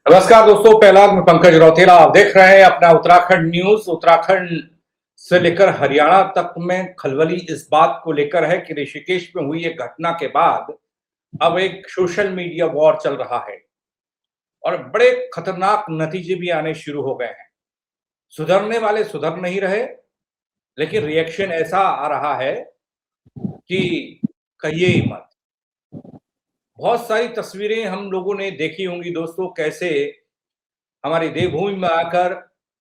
नमस्कार दोस्तों, पहलाग में पंकज रौतेला। आप देख रहे हैं अपना उत्तराखंड न्यूज। उत्तराखंड से लेकर हरियाणा तक में खलबली इस बात को लेकर है कि ऋषिकेश में हुई एक घटना के बाद अब एक सोशल मीडिया वॉर चल रहा है और बड़े खतरनाक नतीजे भी आने शुरू हो गए हैं। सुधरने वाले सुधर नहीं रहे, लेकिन रिएक्शन ऐसा आ रहा है कि कहिए ही मत। बहुत सारी तस्वीरें हम लोगों ने देखी होंगी दोस्तों, कैसे हमारी देवभूमि में आकर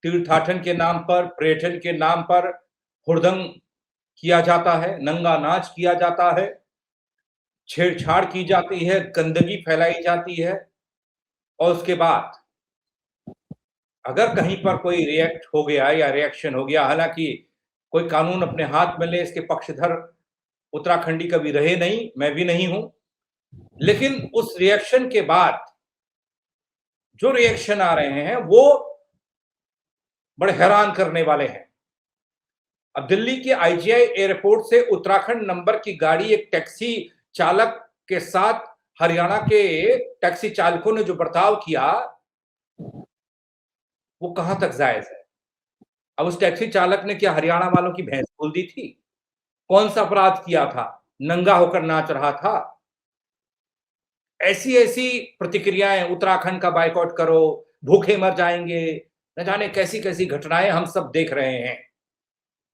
तीर्थाटन के नाम पर, पर्यटन के नाम पर हुड़दंग किया जाता है, नंगा नाच किया जाता है, छेड़छाड़ की जाती है, गंदगी फैलाई जाती है। और उसके बाद अगर कहीं पर कोई रिएक्ट हो गया या रिएक्शन हो गया, हालांकि कोई कानून अपने हाथ में ले इसके पक्षधर उत्तराखंडी कभी रहे नहीं, मैं भी नहीं हूं, लेकिन उस रिएक्शन के बाद जो रिएक्शन आ रहे हैं वो बड़े हैरान करने वाले हैं। अब दिल्ली के आईजीआई एयरपोर्ट से उत्तराखंड नंबर की गाड़ी एक टैक्सी चालक के साथ हरियाणा के टैक्सी चालकों ने जो बर्ताव किया, वो कहां तक जायज है? अब उस टैक्सी चालक ने क्या हरियाणा वालों की भैंस खोल दी थी? कौन सा अपराध किया था? नंगा होकर नाच रहा था? ऐसी ऐसी प्रतिक्रियाएं, उत्तराखंड का बायकॉट करो, भूखे मर जाएंगे, न जाने कैसी कैसी घटनाएं हम सब देख रहे हैं।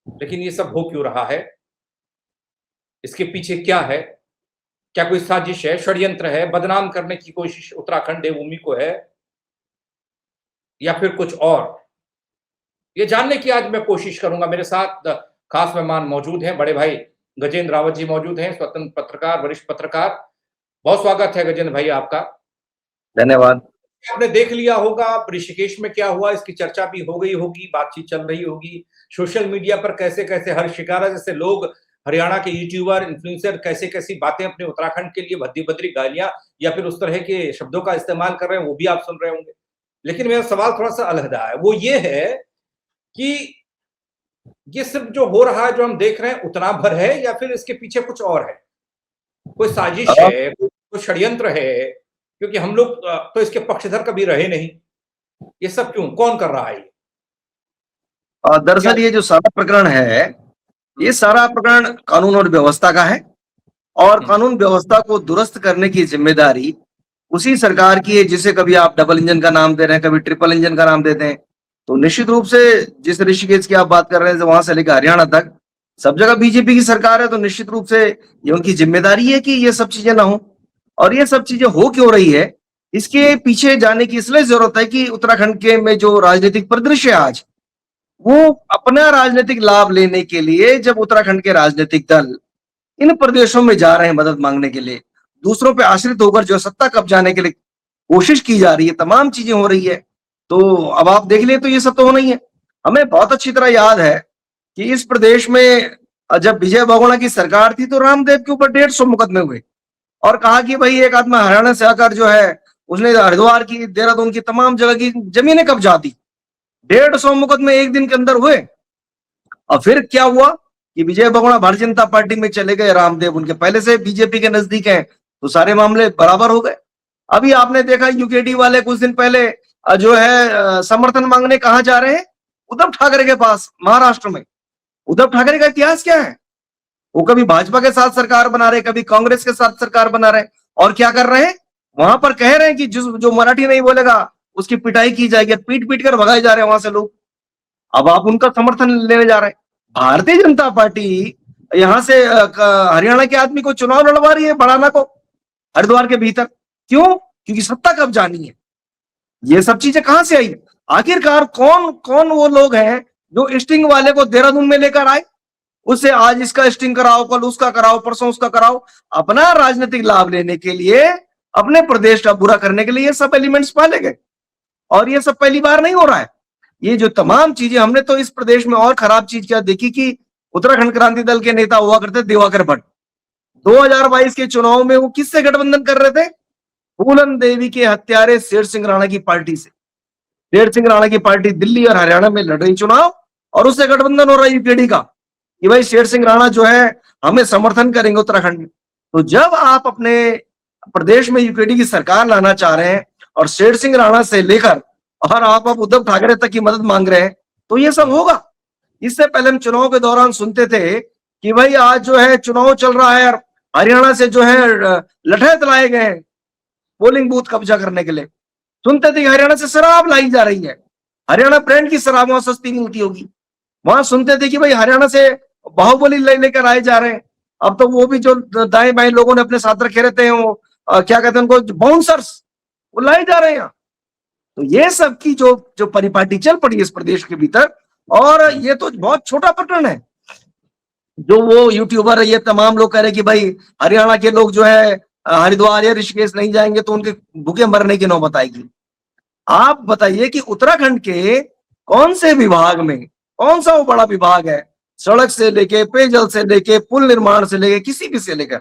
लेकिन ये सब हो क्यों रहा है? इसके पीछे क्या है? क्या कोई साजिश है, षड्यंत्र है, बदनाम करने की कोशिश उत्तराखंड देवभूमि को है, या फिर कुछ और? ये जानने की आज मैं कोशिश करूंगा। मेरे साथ खास मेहमान मौजूद हैं, बड़े भाई गजेंद्र रावत जी मौजूद हैं, स्वतंत्र पत्रकार, वरिष्ठ पत्रकार। बहुत स्वागत है गजेंद्र भाई आपका। धन्यवाद। आपने देख लिया होगा ऋषिकेश में क्या हुआ, इसकी चर्चा भी हो गई होगी, बातचीत चल रही होगी सोशल मीडिया पर। कैसे कैसे हर शिकारा जैसे लोग, हरियाणा के यूट्यूबर, इन्फ्लुएंसर कैसे कैसी बातें अपने उत्तराखंड के लिए भद्दी भद्दी गालियां या फिर उस तरह के शब्दों का इस्तेमाल कर रहे हैं, वो भी आप सुन रहे होंगे। लेकिन मेरा सवाल थोड़ा सा अलहदा है, वो ये है कि ये सिर्फ जो हो रहा है, जो हम देख रहे हैं, उतना भर है या फिर इसके पीछे कुछ और है? कोई साजिश है, कोई षड्यंत्र है? क्योंकि हम लोग तो इसके पक्षधर कभी रहे नहीं। ये सब क्यों, कौन कर रहा है ये? दरअसल ये जो सारा प्रकरण है, ये सारा प्रकरण कानून और व्यवस्था का है और कानून व्यवस्था को दुरुस्त करने की जिम्मेदारी उसी सरकार की है, जिसे कभी आप डबल इंजन का नाम दे रहे हैं, कभी ट्रिपल इंजन का नाम देते हैं। तो निश्चित रूप से जिस ऋषिकेश की आप बात कर रहे हैं, वहां से लेकर हरियाणा तक सब जगह बीजेपी की सरकार है, तो निश्चित रूप से ये उनकी जिम्मेदारी है कि ये सब चीजें ना हो। और ये सब चीजें हो क्यों रही है, इसके पीछे जाने की इसलिए जरूरत है कि उत्तराखंड के में जो राजनीतिक परिदृश्य है आज, वो अपना राजनीतिक लाभ लेने के लिए जब उत्तराखंड के राजनीतिक दल इन प्रदेशों में जा रहे हैं मदद मांगने के लिए, दूसरों पे आश्रित होकर जो सत्ता कब्जाने के लिए कोशिश की जा रही है, तमाम चीजें हो रही है। तो अब आप देख लिए तो ये सब तो होना ही है। हमें बहुत अच्छी तरह याद है कि इस प्रदेश में जब विजय बहुगुणा की सरकार थी तो रामदेव के ऊपर 150 मुकदमे हुए और कहा कि भाई एक आदमी हरियाणा से आकर जो है उसने हरिद्वार की, देहरादून की तमाम जगह की जमीनें कब्जा दी। 150 मुकदमे एक दिन के अंदर हुए। और फिर क्या हुआ कि विजय बहुगुणा भारतीय जनता पार्टी में चले गए, रामदेव उनके पहले से बीजेपी के नजदीक हैं, तो सारे मामले बराबर हो गए। अभी आपने देखा यूकेडी वाले कुछ दिन पहले जो है समर्थन मांगने कहां जा रहे हैं? उद्धव ठाकरे के पास, महाराष्ट्र में। उद्धव ठाकरे का इतिहास क्या है? वो कभी भाजपा के साथ सरकार बना रहे, कभी कांग्रेस के साथ सरकार बना रहे, और क्या कर रहे हैं? वहां पर कह रहे हैं कि जो मराठी नहीं बोलेगा उसकी पिटाई की जाएगी, पीट पीट कर भगाए जा रहे हैं वहां से लोग। अब आप उनका समर्थन लेने जा रहे हैं। भारतीय जनता पार्टी यहां से हरियाणा के आदमी को चुनाव लड़वा रही है, बढ़ाना को, हरिद्वार के भीतर। क्यों? क्योंकि सत्ता कब जानी है। ये सब चीजें कहां से आई? आखिरकार कौन कौन वो लोग हैं जो स्टिंग वाले को देहरादून में लेकर आए, उससे आज इसका स्टिंग कराओ, कल उसका कराओ, परसों उसका कराओ, अपना राजनीतिक लाभ लेने के लिए, अपने प्रदेश का बुरा करने के लिए ये सब एलिमेंट्स पाले गए। और ये सब पहली बार नहीं हो रहा है। ये जो तमाम चीजें हमने तो इस प्रदेश में और खराब चीज क्या देखी कि उत्तराखंड क्रांति दल के नेता हुआ करते दिवाकर भट्ट, 2022 के चुनाव में वो किससे गठबंधन कर रहे थे? फूलन देवी के हत्यारे शेर सिंह राणा की पार्टी से। शेर सिंह राणा की पार्टी दिल्ली और हरियाणा में लड़ रही चुनाव, और उससे गठबंधन हो रहा है यूकेडी का कि भाई शेर सिंह राणा जो है हमें समर्थन करेंगे उत्तराखंड में। तो जब आप अपने प्रदेश में यूकेडी की सरकार लाना चाह रहे हैं और शेर सिंह राणा से लेकर और आप अब उद्धव ठाकरे तक की मदद मांग रहे हैं, तो ये सब होगा। इससे पहले हम चुनाव के दौरान सुनते थे कि भाई आज जो है चुनाव चल रहा है और हरियाणा से जो है लठैत लाए गए हैं पोलिंग बूथ कब्जा करने के लिए। सुनते थे कि हरियाणा से शराब लाई जा रही है, हरियाणा ब्रांड की शराब वहां सस्ती मिलती होगी। वहां सुनते थे कि भाई हरियाणा से बाहुबली लेकर आए जा रहे हैं। अब तो वो भी जो दाएं बाएं लोगों ने अपने साथ रखे रहते हैं, वो क्या कहते हैं उनको, बाउंसर्स, वो लाए जा रहे हैं। तो ये सब की जो जो परिपाटी चल पड़ी इस प्रदेश के भीतर, और ये तो बहुत छोटा प्रकरण है। जो वो यूट्यूबर ये तमाम लोग कह रहे कि भाई हरियाणा के लोग जो है हरिद्वार या ऋषिकेश नहीं जाएंगे तो उनके भूखे मरने की नौबत आएगी। आप बताइए कि उत्तराखंड के कौन से विभाग में, कौन सा वो बड़ा विभाग है, सड़क से लेके पेयजल से लेके पुल निर्माण से लेके किसी भी से लेकर,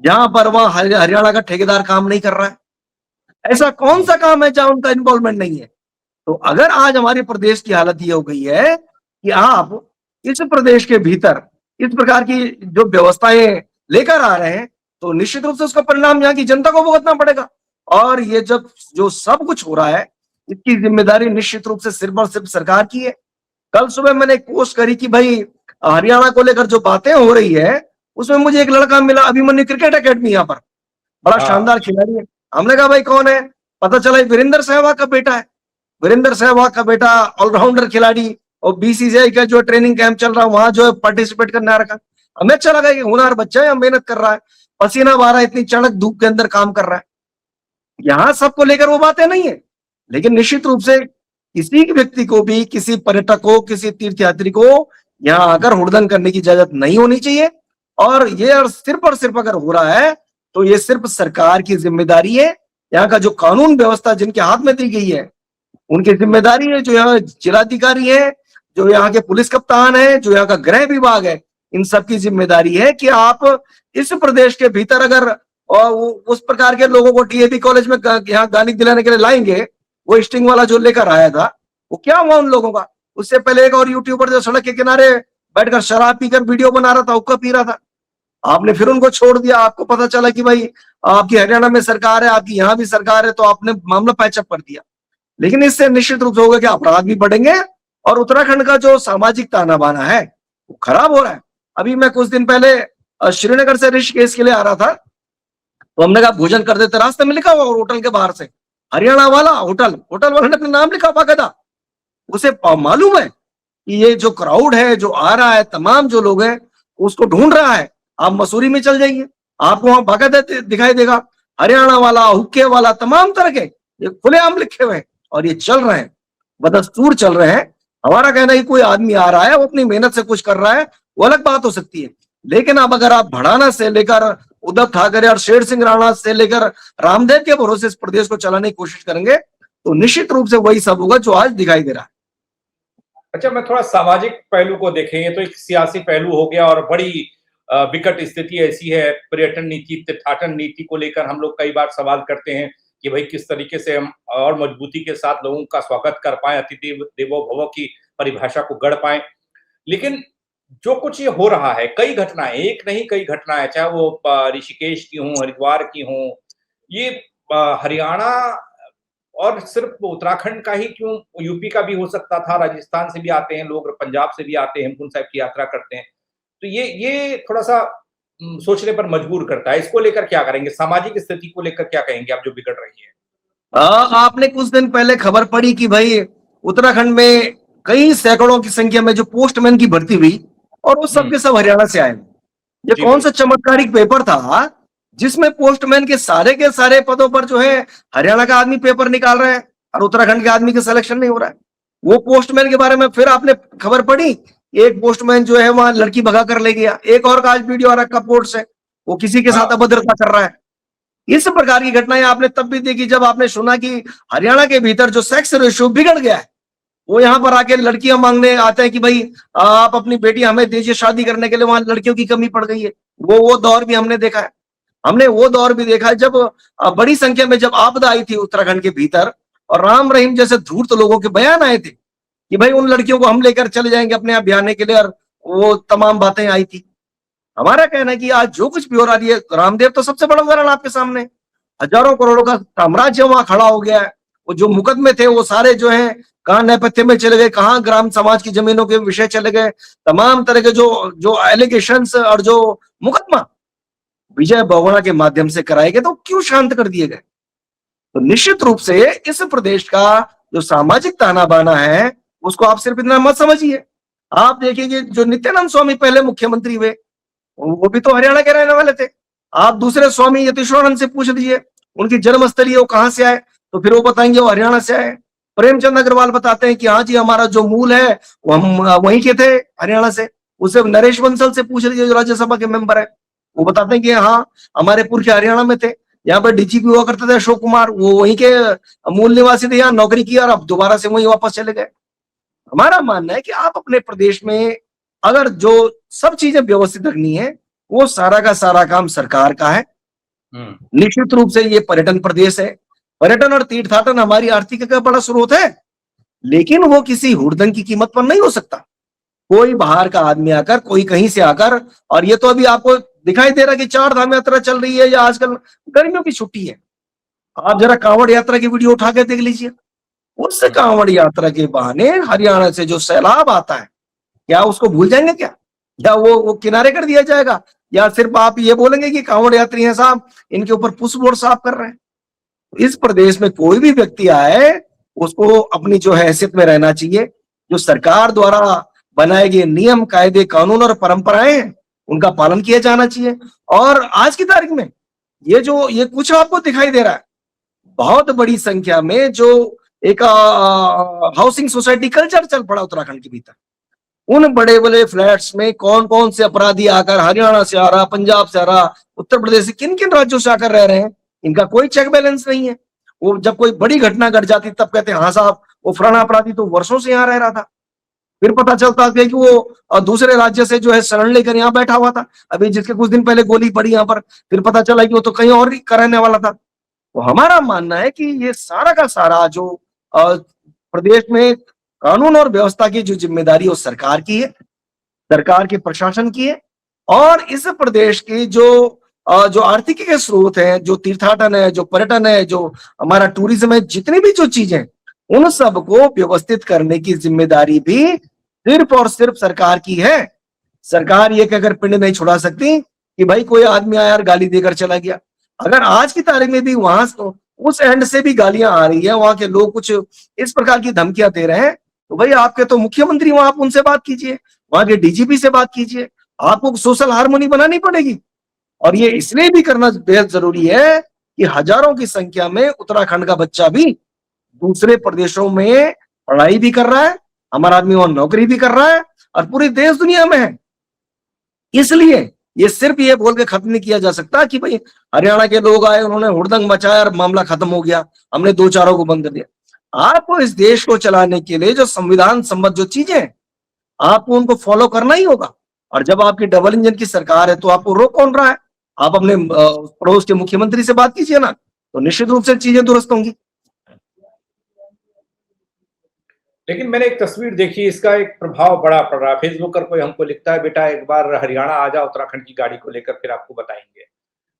जहां पर वहां हरियाणा का ठेकेदार काम नहीं कर रहा है? ऐसा कौन सा काम है जहां उनका इन्वॉल्वमेंट नहीं है? तो अगर आज हमारे प्रदेश की हालत ये हो गई है कि आप इस प्रदेश के भीतर इस प्रकार की जो व्यवस्थाएं लेकर आ रहे हैं, तो निश्चित रूप से उसका परिणाम यहाँ की जनता को भुगतना पड़ेगा। और ये जब जो सब कुछ हो रहा है, इसकी जिम्मेदारी निश्चित रूप से सिर्फ और सिर्फ सरकार की है। कल सुबह मैंने एक पोस्ट करी कि भाई हरियाणा को लेकर जो बातें हो रही है, उसमें मुझे एक लड़का मिला, अभिमन्यु क्रिकेट एकेडमी, यहाँ पर बड़ा शानदार खिलाड़ी है। हमने कहा भाई कौन है? पता चला वीरेंद्र सहवाग का बेटा है। वीरेंद्र सहवाग का बेटा ऑलराउंडर खिलाड़ी, और बीसीसीआई का जो ट्रेनिंग कैंप चल रहा है वहां जो है पार्टिसिपेट करने आ रखा। हमें अच्छा लगा कि हुनर बच्चा है, मेहनत कर रहा है, पसीना बहा रहा है, इतनी चढ़क धूप के अंदर काम कर रहा है। यहाँ सबको लेकर वो बातें नहीं है, लेकिन निश्चित रूप से किसी व्यक्ति को भी, किसी पर्यटक को, किसी तीर्थयात्री को यहाँ आकर हुड़दंग करने की इजाजत नहीं होनी चाहिए। और ये सिर्फ अगर हो रहा है तो ये सिर्फ सरकार की जिम्मेदारी है। यहाँ का जो कानून व्यवस्था जिनके हाथ में दी गई है उनकी जिम्मेदारी है, जो यहाँ जिलाधिकारी है, जो यहाँ के पुलिस कप्तान है, जो यहाँ का गृह विभाग है, इन सबकी जिम्मेदारी है कि आप इस प्रदेश के भीतर अगर उस प्रकार के लोगों को डीएवी कॉलेज में यहाँ गाली दिलाने के लिए लाएंगे, वो स्टिंग वाला जो लेकर आया था, वो क्या हुआ उन लोगों का? उससे पहले एक और यूट्यूबर जो सड़क के किनारे बैठकर शराब पीकर वीडियो बना रहा था, हुक्का पी रहा था, आपने फिर उनको छोड़ दिया। आपको पता चला कि भाई आपकी हरियाणा में सरकार है, आपकी यहाँ भी सरकार है, तो आपने मामला पैचअप कर दिया। लेकिन इससे निश्चित रूप से होगा कि अपराध भी बढ़ेंगे और उत्तराखंड का जो सामाजिक ताना बाना है वो खराब हो रहा है। अभी मैं कुछ दिन पहले श्रीनगर से ऋषिकेश के लिए आ रहा था, तो हमने कहा भोजन कर देते, रास्ते में लिखा हुआ होटल के बाहर से हरियाणा वाला होटल वाले ने अपना नाम लिखा बाकायदा। उसे मालूम है कि ये जो क्राउड है जो आ रहा है, तमाम जो लोग हैं उसको ढूंढ रहा है। आप मसूरी में चल जाइए, आपको वहां बाकायदा दिखाई देगा हरियाणा वाला, हुक्के वाला, तमाम तरह के ये खुलेआम लिखे हुए हैं, और ये चल रहे हैं, बदस्तूर चल रहे हैं। हमारा कहना है कि कोई आदमी आ रहा है, वो अपनी मेहनत से कुछ कर रहा है, वो अलग बात हो सकती है। लेकिन अब अगर आप भड़ाना से लेकर उद्धव ठाकरे और शेर सिंह राणा से लेकर रामदेव के भरोसे इस प्रदेश को चलाने की कोशिश करेंगे, तो निश्चित रूप से वही सब होगा जो आज दिखाई दे रहा है। अच्छा, मैं थोड़ा सामाजिक पहलू को देखें तो एक सियासी पहलू हो गया, और बड़ी विकट स्थिति ऐसी है। पर्यटन नीति, तीर्थाटन नीति को लेकर हम लोग कई बार सवाल करते हैं कि भाई किस तरीके से हम और मजबूती के साथ लोगों का स्वागत कर पाए, अतिथि देवो भव की परिभाषा को गढ़ पाए। लेकिन जो कुछ ये हो रहा है, कई घटनाएं, एक नहीं कई घटनाएं, चाहे वो ऋषिकेश की हों, हरिद्वार की हों, ये हरियाणा और सिर्फ उत्तराखंड का ही क्यों, यूपी का भी हो सकता था, राजस्थान से भी आते हैं लोग, पंजाब से भी आते हैं, हेमकुंड साहिब की यात्रा करते हैं। तो ये थोड़ा सा सोचने पर मजबूर करता है। इसको लेकर क्या करेंगे? सामाजिक स्थिति को लेकर क्या कहेंगे आप, जो बिगड़ रही है? आपने कुछ दिन पहले खबर पड़ी कि भाई उत्तराखंड में कई सैकड़ों की संख्या में जो पोस्टमैन की भर्ती हुई, और वो सब के सब हरियाणा से आए। ये कौन सा चमत्कारिक पेपर था जिसमें पोस्टमैन के सारे पदों पर जो है हरियाणा का आदमी पेपर निकाल रहा है और उत्तराखंड के आदमी का सिलेक्शन नहीं हो रहा है? वो पोस्टमैन के बारे में फिर आपने खबर पड़ी, एक पोस्टमैन जो है वहां लड़की भगा कर ले गया। एक और का आज वीडियो आ रखा पोर्ट से, वो किसी के साथ अभद्रता कर रहा है। इस प्रकार की घटनाएं आपने तब भी देखी जब आपने सुना कि हरियाणा के भीतर जो सेक्स रेशियो बिगड़ गया है, वो यहाँ पर आके लड़कियां मांगने आते हैं कि भाई आप अपनी बेटी हमें दीजिए शादी करने के लिए, वहां लड़कियों की कमी पड़ गई है। वो दौर भी हमने देखा है। हमने वो दौर भी देखा है जब बड़ी संख्या में जब आपदा आई थी उत्तराखंड के भीतर, और राम रहीम जैसे धूर्त लोगों के बयान आए थे कि भाई उन लड़कियों को हम लेकर चले जाएंगे अपने यहाँ ब्याहने के लिए, और वो तमाम बातें आई थी। हमारा कहना है कि आज जो कुछ भी हो रहा है, रामदेव तो सबसे बड़ा उदाहरण आपके सामने, हजारों करोड़ों का साम्राज्य वहां खड़ा हो गया है। वो जो मुकदमे थे वो सारे जो है कहाँ नेपथ्य में चले गए, कहाँ ग्राम समाज की जमीनों के विषय चले गए, तमाम तरह के जो जो एलिगेशंस और जो मुकदमा विजय बहुगुणा के माध्यम से कराए गए तो क्यों शांत कर दिए गए। तो निश्चित रूप से इस प्रदेश का जो सामाजिक ताना बाना है उसको आप सिर्फ इतना मत समझिए। आप देखिए जो नित्यानंद स्वामी पहले मुख्यमंत्री हुए वो भी तो हरियाणा के रहने वाले थे। आप दूसरे स्वामी यतीश्वरानंद से पूछ लीजिए उनकी जन्मस्थली वो कहां से आए, तो फिर वो बताएंगे वो हरियाणा से आए। प्रेमचंद अग्रवाल बताते हैं कि हाँ जी हमारा जो मूल है वो हम वहीं के थे, हरियाणा से। उसे नरेश बंसल से पूछ लीजिए जो राज्यसभा के मेंबर है, वो बताते हैं कि हाँ हमारे पुरखे हरियाणा में थे। यहाँ पर डीजीपी हुआ करते थे अशोक कुमार, वो वहीं के मूल निवासी थे, यहाँ नौकरी की और अब दोबारा से वहीं वापस चले गए। हमारा मानना है कि आप अपने प्रदेश में अगर जो सब चीजें व्यवस्थित रखनी है वो सारा का सारा काम सरकार का है। निश्चित रूप से ये पर्यटन प्रदेश है, पर्यटन और तीर्थाटन हमारी आर्थिक का बड़ा स्रोत है, लेकिन वो किसी हुड़दंग की कीमत पर नहीं हो सकता। कोई बाहर का आदमी आकर, कोई कहीं से आकर, और ये तो अभी आपको दिखाई दे रहा है कि 4 धाम यात्रा चल रही है या आजकल गर्मियों की छुट्टी है, आप जरा कांवड़ यात्रा की वीडियो उठा के देख लीजिए। उस कांवड़ यात्रा के बहाने हरियाणा से जो सैलाब आता है क्या उसको भूल जाएंगे क्या, या वो किनारे कर दिया जाएगा, या सिर्फ आप ये बोलेंगे कि कांवड़ यात्री हैं साहब इनके ऊपर पुश बोर्ड साफ कर रहे हैं। इस प्रदेश में कोई भी व्यक्ति आए उसको अपनी जो हैसियत में रहना चाहिए। जो सरकार द्वारा बनाए गए नियम कायदे कानून और परंपराएं हैं उनका पालन किया जाना चाहिए। और आज की तारीख में ये कुछ आपको दिखाई दे रहा है, बहुत बड़ी संख्या में जो एक हाउसिंग सोसाइटी कल्चर चल पड़ा उत्तराखंड के भीतर। उन बड़े बड़े फ्लैट्स में कौन कौन से अपराधी आकर हरियाणा से आ रहा, पंजाब से आ रहा, उत्तर प्रदेश से, किन किन राज्यों से आकर रह रहे हैं, इनका कोई चेक बैलेंस नहीं है। वो जब कोई बड़ी घटना घट जाती तब कहते हैं हाँ साहब वो फलाना अपराधी तो वर्षों से यहाँ रह रहा था। फिर पता चलता है कि वो दूसरे राज्य से जो है शरण लेकर यहाँ बैठा हुआ था, अभी जिसके कुछ दिन पहले गोली पड़ी यहाँ पर, फिर पता चला कि वो तो कहीं और का रहने वाला था। तो हमारा मानना है कि ये सारा का सारा जो प्रदेश में कानून और व्यवस्था की जो जिम्मेदारी वो सरकार की है, सरकार के प्रशासन की है। और इस प्रदेश की जो आर्थिक के स्रोत है, जो तीर्थाटन है, जो पर्यटन है, जो हमारा टूरिज्म है, जितनी भी जो चीजें उन सबको व्यवस्थित करने की जिम्मेदारी भी सिर्फ और सिर्फ सरकार की है। सरकार ये कहकर पिंड नहीं छुड़ा सकती कि भाई कोई आदमी आया और गाली देकर चला गया। अगर आज की तारीख में भी वहां उस एंड से भी गालियां आ रही है, वहां के लोग कुछ इस प्रकार की धमकियां दे रहे हैं, तो भाई आपके तो मुख्यमंत्री वहां आप उनसे बात कीजिए, वहां के डीजीपी से बात कीजिए, आपको सोशल हार्मोनी बनानी पड़ेगी। और ये इसलिए भी करना बेहद जरूरी है कि हजारों की संख्या में उत्तराखंड का बच्चा भी दूसरे प्रदेशों में पढ़ाई भी कर रहा है, हमारा आदमी वहां नौकरी भी कर रहा है और पूरी देश दुनिया में है। इसलिए ये सिर्फ ये बोल के खत्म नहीं किया जा सकता कि भाई हरियाणा के लोग आए उन्होंने हुड़दंग मचाया और मामला खत्म हो गया, हमने 2-4 को बंद कर दिया। आपको इस देश को चलाने के लिए जो संविधान संबद्ध जो चीजें हैं आपको उनको फॉलो करना ही होगा। और जब आपकी डबल इंजन की सरकार है तो आपको रोक कौन रहा है? आप अपने पड़ोस के मुख्यमंत्री से बात कीजिए ना, तो निश्चित रूप से चीजें दुरुस्त होंगी। लेकिन मैंने एक तस्वीर देखी, इसका एक प्रभाव बड़ा पड़ रहा है। फेसबुक पर कोई हमको लिखता है बेटा एक बार हरियाणा आ जाओ उत्तराखंड की गाड़ी को लेकर, फिर आपको बताएंगे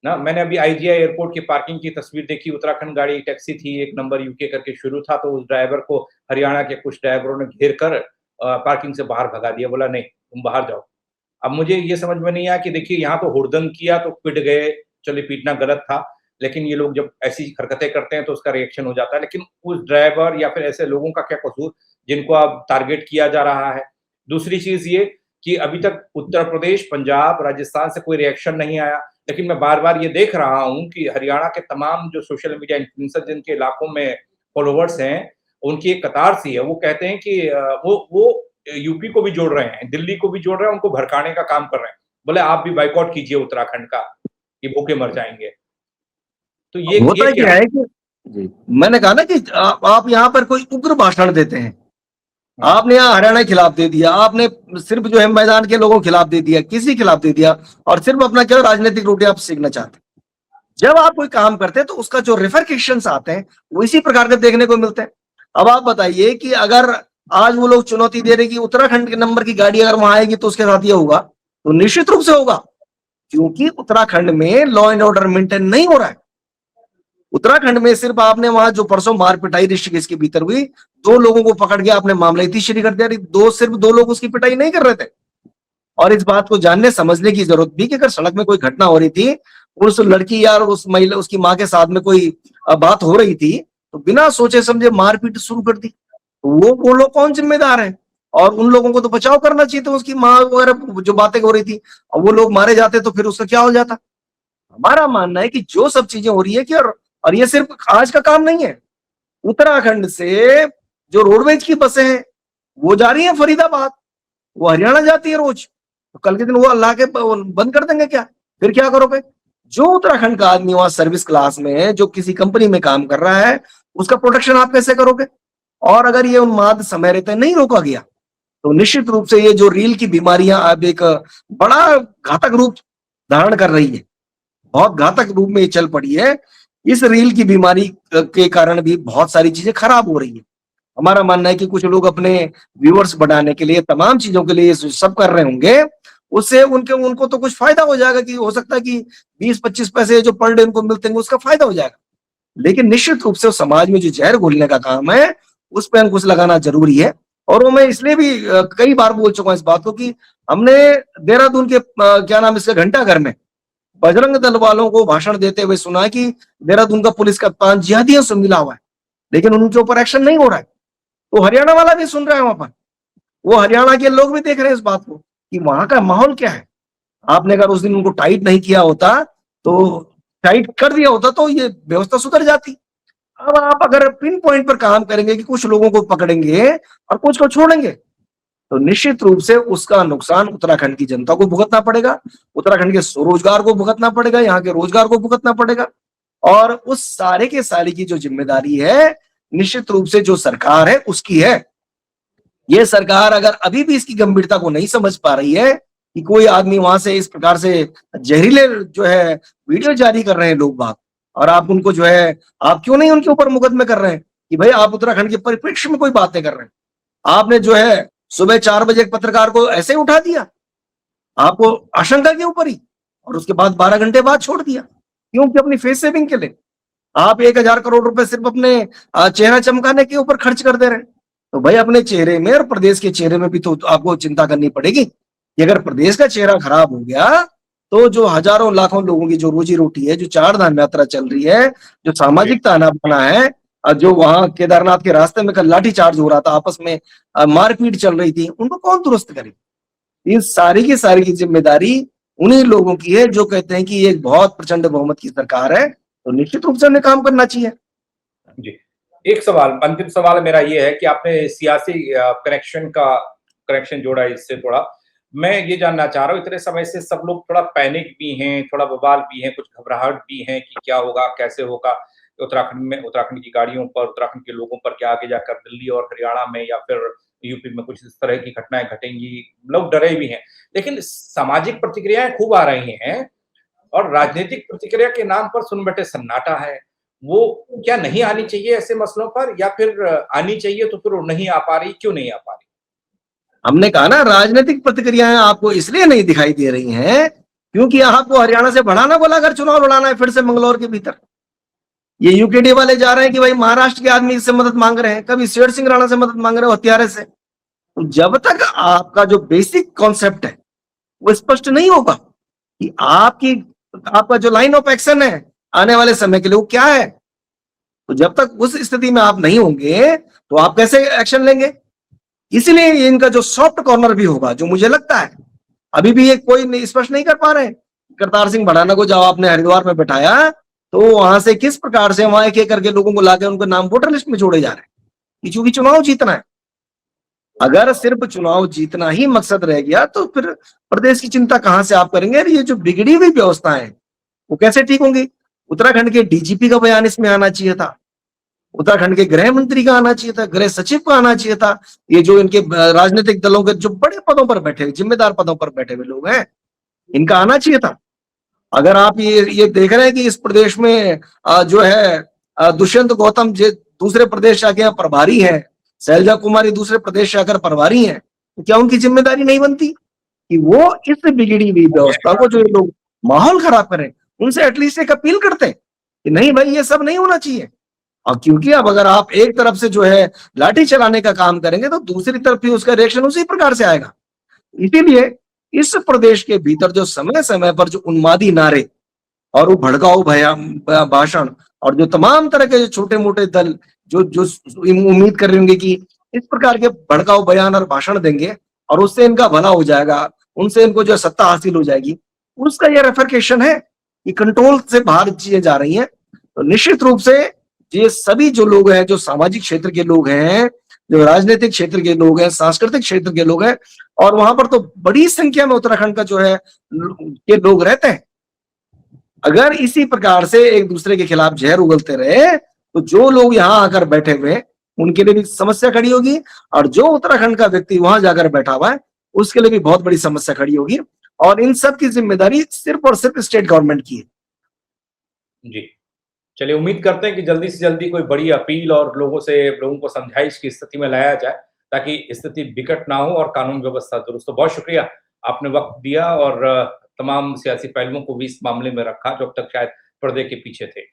ना। मैंने अभी आईजीआई एयरपोर्ट की पार्किंग की तस्वीर देखी, उत्तराखंड गाड़ी टैक्सी थी, एक नंबर यूके करके शुरू था, तो उस ड्राइवर को हरियाणा के कुछ ड्राइवरों ने घेर कर पार्किंग से बाहर भगा दिया, बोला नहीं तुम बाहर जाओ। अब मुझे ये समझ में नहीं आया कि देखिए यहाँ तो हुड़दंग किया तो पिट गए, चलिए पीटना गलत था, लेकिन ये लोग जब ऐसी हरकतें करते हैं तो उसका रिएक्शन हो जाता है। लेकिन उस ड्राइवर या फिर ऐसे लोगों का क्या कसूर जिनको अब टारगेट किया जा रहा है? दूसरी चीज ये कि अभी तक उत्तर प्रदेश, पंजाब, राजस्थान से कोई रिएक्शन नहीं आया, लेकिन मैं बार-बार ये देख रहा हूँ कि हरियाणा के तमाम जो सोशल मीडिया इन्फ्लुएंसर जिनके इलाकों में फॉलोवर्स हैं, उनकी एक कतार सी है। वो कहते हैं कि वो यूपी को भी जोड़ रहे हैं, दिल्ली को भी जोड़ रहे हैं, उनको भड़काने का काम कर रहे हैं। बोले आप भी बायकॉट कीजिए उत्तराखंड का, ये भूखे मर जाएंगे। तो ये होता क्या है कि जी मैंने कहा ना कि आप यहाँ पर कोई उग्र भाषण देते हैं, आपने यहाँ हरियाणा के खिलाफ दे दिया, आपने सिर्फ जो है मैदान के लोगों के खिलाफ दे दिया, किसी खिलाफ दे दिया, और सिर्फ अपना क्या राजनीतिक रोटी आप सीखना चाहते हैं। जब आप कोई काम करते हैं तो उसका जो रिफरकेशंस आते हैं वो इसी प्रकार के देखने को मिलते हैं। अब आप बताइए कि अगर आज वो लोग चुनौती दे रहे कि उत्तराखंड के नंबर की गाड़ी अगर वहां आएगी तो उसके साथ ये होगा, तो निश्चित रूप से होगा, क्योंकि उत्तराखंड में लॉ एंड ऑर्डर मेंटेन नहीं हो रहा है। उत्तराखंड में सिर्फ आपने वहां जो परसों मार पिटाई ऋषिकेश के भीतर हुई, 2 लोगों को पकड़ के आपने मामला इतिश्री कर दिया। सिर्फ 2 लोग उसकी पिटाई नहीं कर रहे थे। और इस बात को जानने समझने की जरूरत भी कि अगर सड़क में कोई घटना हो रही थी, उस लड़की या उस महिला, उसकी माँ के साथ में कोई बात हो रही थी, तो बिना सोचे समझे मारपीट शुरू कर दी, तो वो लोग कौन जिम्मेदार है? और उन लोगों को तो बचाव करना चाहिए था, उसकी माँ वगैरह जो बातें हो रही थी, और वो लोग मारे जाते तो फिर उसका क्या हो जाता? हमारा मानना है कि जो सब चीजें हो रही है कि और ये सिर्फ आज का काम नहीं है। उत्तराखंड से जो रोडवेज की बसें हैं वो जा रही हैं फरीदाबाद, वो हरियाणा जाती है रोज, तो कल के दिन वो अल्लाह के बंद कर देंगे क्या? फिर क्या करोगे? जो उत्तराखंड का आदमी वहां सर्विस क्लास में है, जो किसी कंपनी में काम कर रहा है, उसका प्रोटेक्शन आप कैसे करोगे? और अगर ये उन्माद समय रहते नहीं रोका गया तो निश्चित रूप से ये जो रील की बीमारियां अब एक बड़ा घातक रूप धारण कर रही है, बहुत घातक रूप में ये चल पड़ी है। इस रील की बीमारी के कारण भी बहुत सारी चीजें खराब हो रही है। हमारा मानना है कि कुछ लोग अपने व्यूअर्स बढ़ाने के लिए तमाम चीजों के लिए सब कर रहे होंगे, उससे उनको तो कुछ फायदा हो जाएगा, कि हो सकता है कि 20-25 पैसे जो पर डे उनको मिलते हैं उसका फायदा हो जाएगा। लेकिन निश्चित रूप से समाज में जो जहर घोलने का काम है उस पर अंकुश लगाना जरूरी है। और वो मैं इसलिए भी कई बार बोल चुका हूं इस बात को, कि हमने देहरादून के क्या नाम इसका घंटाघर में बजरंग दल वालों को भाषण देते हुए सुना कि देहरादून का पुलिस कप्तान जिहादियों से मिला हुआ है, लेकिन उनके ऊपर एक्शन नहीं हो रहा है। तो हरियाणा वाला भी सुन रहा है वहां पर, वो हरियाणा के लोग भी देख रहे हैं इस बात को कि वहां का माहौल क्या है। आपने अगर उस दिन उनको टाइट नहीं किया होता, तो टाइट कर दिया होता तो ये व्यवस्था सुधर जाती। अब आप अगर पिन पॉइंट पर काम करेंगे कि कुछ लोगों को पकड़ेंगे और कुछ को छोड़ेंगे, तो निश्चित रूप से उसका नुकसान उत्तराखंड की जनता को भुगतना पड़ेगा, उत्तराखंड के स्वरोजगार को भुगतना पड़ेगा, यहाँ के रोजगार को भुगतना पड़ेगा। और उस सारे के सारे की जो जिम्मेदारी है निश्चित रूप से जो सरकार है उसकी है। ये सरकार अगर अभी भी इसकी गंभीरता को नहीं समझ पा रही है कि कोई आदमी वहां से इस प्रकार से जहरीले जो है वीडियो जारी कर रहे हैं लोग बाग, और आप उनको जो है, आप क्यों नहीं उनके ऊपर मुकदमे कर रहे हैं कि भाई आप उत्तराखंड के परिप्रेक्ष्य में कोई बातें कर रहे हैं? आपने जो है सुबह 4 बजे एक पत्रकार को ऐसे ही उठा दिया, आपको आशंका के ऊपर ही, और उसके बाद 12 घंटे बाद छोड़ दिया, क्योंकि अपनी फेस सेविंग के लिए आप 1,000 करोड़ रुपए सिर्फ अपने चेहरा चमकाने के ऊपर खर्च कर दे रहे हैं। तो भाई अपने चेहरे में और प्रदेश के चेहरे में भी तो आपको चिंता करनी पड़ेगी कि अगर प्रदेश का चेहरा खराब हो गया तो जो हजारों लाखों लोगों की जो रोजी रोटी है, जो 4 धाम यात्रा चल रही है, जो सामाजिक ताना बाना है, जो वहां केदारनाथ के रास्ते में कल लाठी चार्ज हो रहा था, आपस में मारपीट चल रही थी, उनको कौन दुरुस्त करे? इन सारी की जिम्मेदारी उन्हीं लोगों की है जो कहते हैं कि ये एक बहुत प्रचंड बहुमत की सरकार है, तो निश्चित रूप से उन्हें काम करना चाहिए। जी, एक सवाल, अंतिम सवाल मेरा ये है कि आपने सियासी कनेक्शन जोड़ा इससे थोड़ा, मैं ये जानना चाह रहा हूँ, इतने समय से सब लोग थोड़ा पैनिक भी हैं, थोड़ा बवाल भी है, कुछ घबराहट भी है कि क्या होगा, कैसे होगा उत्तराखंड की गाड़ियों पर, उत्तराखंड के लोगों पर, क्या आगे जाकर दिल्ली और हरियाणा में या फिर यूपी में कुछ इस तरह की घटनाएं घटेंगी, लोग डरे भी हैं। लेकिन सामाजिक प्रतिक्रियाएं खूब आ रही हैं और राजनीतिक प्रतिक्रिया के नाम पर सुन बैठे सन्नाटा है। वो क्या नहीं आनी चाहिए ऐसे मसलों पर, या फिर आनी चाहिए तो फिर वो नहीं आ पा रही, क्यों नहीं आ पा रही? हमने कहा ना, राजनीतिक प्रतिक्रियाएं आपको इसलिए नहीं दिखाई दे रही हैं क्योंकि आपको हरियाणा से बढ़ाना बोला, अगर चुनाव लड़ाना है फिर से मंगलौर के भीतर। ये यूकेडी वाले जा रहे हैं कि भाई महाराष्ट्र के आदमी से मदद मांग रहे हैं, कभी शेर सिंह राणा से मदद मांग रहे हो हत्यारे से। तो जब तक आपका जो बेसिक कॉन्सेप्ट है वो स्पष्ट नहीं होगा कि आपका जो लाइन ऑफ एक्शन है आने वाले समय के लिए वो क्या है, तो जब तक उस स्थिति में आप नहीं होंगे तो आप कैसे एक्शन लेंगे? इसीलिए इनका जो सॉफ्ट कॉर्नर भी होगा, जो मुझे लगता है अभी भी ये कोई स्पष्ट नहीं कर पा रहे हैं। करतार सिंह भड़ाना को जब आपने हरिद्वार में बैठाया तो वहां से किस प्रकार से वहां एक एक करके लोगों को लाके उनके नाम वोटर लिस्ट में जोड़े जा रहे हैं, क्योंकि चुनाव जीतना है। अगर सिर्फ चुनाव जीतना ही मकसद रह गया तो फिर प्रदेश की चिंता कहां से आप करेंगे? ये जो बिगड़ी हुई व्यवस्था है वो कैसे ठीक होंगी? उत्तराखंड के डीजीपी का बयान इसमें आना चाहिए था, उत्तराखंड के गृह मंत्री का आना चाहिए था, गृह सचिव का आना चाहिए था। ये जो इनके राजनीतिक दलों के जो बड़े पदों पर बैठे हुए, जिम्मेदार पदों पर बैठे हुए लोग हैं, इनका आना चाहिए था। अगर आप ये देख रहे हैं कि इस प्रदेश में जो है दुष्यंत गौतम दूसरे प्रदेश जाके प्रभारी है, शैलजा कुमारी दूसरे प्रदेश जाकर प्रभारी है, तो क्या उनकी जिम्मेदारी नहीं बनती कि वो इस बिगड़ी हुई व्यवस्था को, जो ये लोग माहौल खराब करें, उनसे एटलीस्ट एक अपील करते कि नहीं भाई, ये सब नहीं होना चाहिए। और क्योंकि अब अगर आप एक तरफ से जो है लाठी चलाने का काम करेंगे तो दूसरी तरफ भी उसका रिएक्शन उसी प्रकार से आएगा। इसीलिए इस प्रदेश के भीतर जो समय समय पर जो उन्मादी नारे और वो भड़काऊ भाषण और जो तमाम तरह के जो छोटे मोटे दल जो जो उम्मीद कर रहे होंगे कि इस प्रकार के भड़काऊ बयान और भाषण देंगे और उससे इनका भला हो जाएगा, उनसे इनको जो सत्ता हासिल हो जाएगी, उसका यह रेफरकेशन है कि कंट्रोल से बाहर चीजें जा रही हैं। तो निश्चित रूप से ये सभी जो लोग हैं, जो सामाजिक क्षेत्र के लोग हैं, जो राजनीतिक क्षेत्र के लोग हैं, सांस्कृतिक क्षेत्र के लोग हैं, और वहां पर तो बड़ी संख्या में उत्तराखंड का जो है के लोग रहते हैं। अगर इसी प्रकार से एक दूसरे के खिलाफ जहर उगलते रहे तो जो लोग यहाँ आकर बैठे हुए उनके लिए भी समस्या खड़ी होगी, और जो उत्तराखंड का व्यक्ति वहां जाकर बैठा हुआ है उसके लिए भी बहुत बड़ी समस्या खड़ी होगी। और इन सब की जिम्मेदारी सिर्फ और सिर्फ स्टेट गवर्नमेंट की है। जी, चलिए उम्मीद करते हैं कि जल्दी से जल्दी कोई बड़ी अपील और लोगों को समझाइश की स्थिति में लाया जाए ताकि स्थिति विकट ना हो और कानून व्यवस्था दुरुस्त हो। बहुत शुक्रिया, आपने वक्त दिया और तमाम सियासी पहलुओं को भी इस मामले में रखा जो अब तक शायद पर्दे के पीछे थे।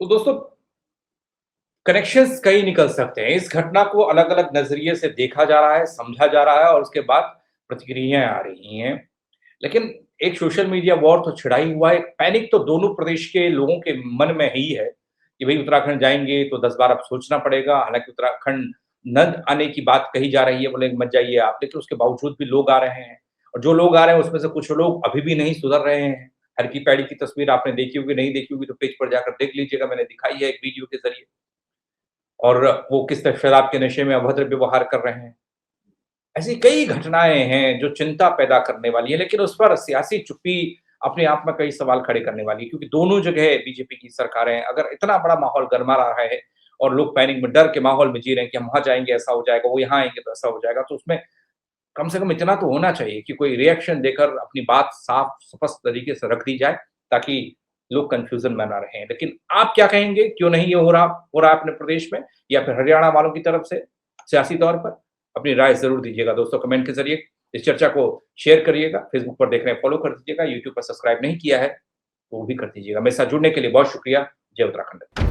तो दोस्तों, कनेक्शंस कई निकल सकते हैं। इस घटना को अलग अलग नजरिए से देखा जा रहा है, समझा जा रहा है और उसके बाद प्रतिक्रियाएं आ रही हैं। लेकिन एक सोशल मीडिया वॉर तो छिड़ा ही हुआ है, पैनिक तो दोनों प्रदेश के लोगों के मन में ही है कि भाई उत्तराखंड जाएंगे तो 10 बार अब सोचना पड़ेगा। हालांकि उत्तराखंड न आने की बात कही जा रही है, बोले मत जाइए आप, लेकिन उसके बावजूद भी लोग आ रहे हैं और जो लोग आ रहे हैं उसमें से कुछ लोग अभी भी नहीं सुधर रहे हैं। हर की पैड़ी की तस्वीर आपने देखी होगी, नहीं देखी होगी तो पेज पर जाकर देख लीजिएगा, मैंने दिखाई है एक वीडियो के जरिए। और वो किस तरह शराब के नशे में अभद्र व्यवहार कर रहे हैं। ऐसी कई घटनाएं हैं जो चिंता पैदा करने वाली है, लेकिन उस पर सियासी चुप्पी अपने आप में कई सवाल खड़े करने वाली है, क्योंकि दोनों जगह बीजेपी की सरकारें, अगर इतना बड़ा माहौल गर्मा रहा है और लोग पैनिक में, डर के माहौल में जी रहे हैं कि हम वहां जाएंगे ऐसा हो जाएगा, वो यहाँ आएंगे तो ऐसा हो जाएगा, तो उसमें कम से कम इतना तो होना चाहिए कि कोई रिएक्शन देकर अपनी बात साफ स्पष्ट तरीके से रख दी जाए ताकि लोग कंफ्यूजन में ना रहें। लेकिन आप क्या कहेंगे, क्यों नहीं ये हो रहा अपने प्रदेश में या फिर हरियाणा वालों की तरफ से सियासी तौर पर? अपनी राय जरूर दीजिएगा दोस्तों कमेंट के जरिए। इस चर्चा को शेयर करिएगा, फेसबुक पर देख रहे हैं फॉलो कर दीजिएगा, यूट्यूब पर सब्सक्राइब नहीं किया है तो वो भी कर दीजिएगा। मेरे साथ जुड़ने के लिए बहुत शुक्रिया। जय उत्तराखंड।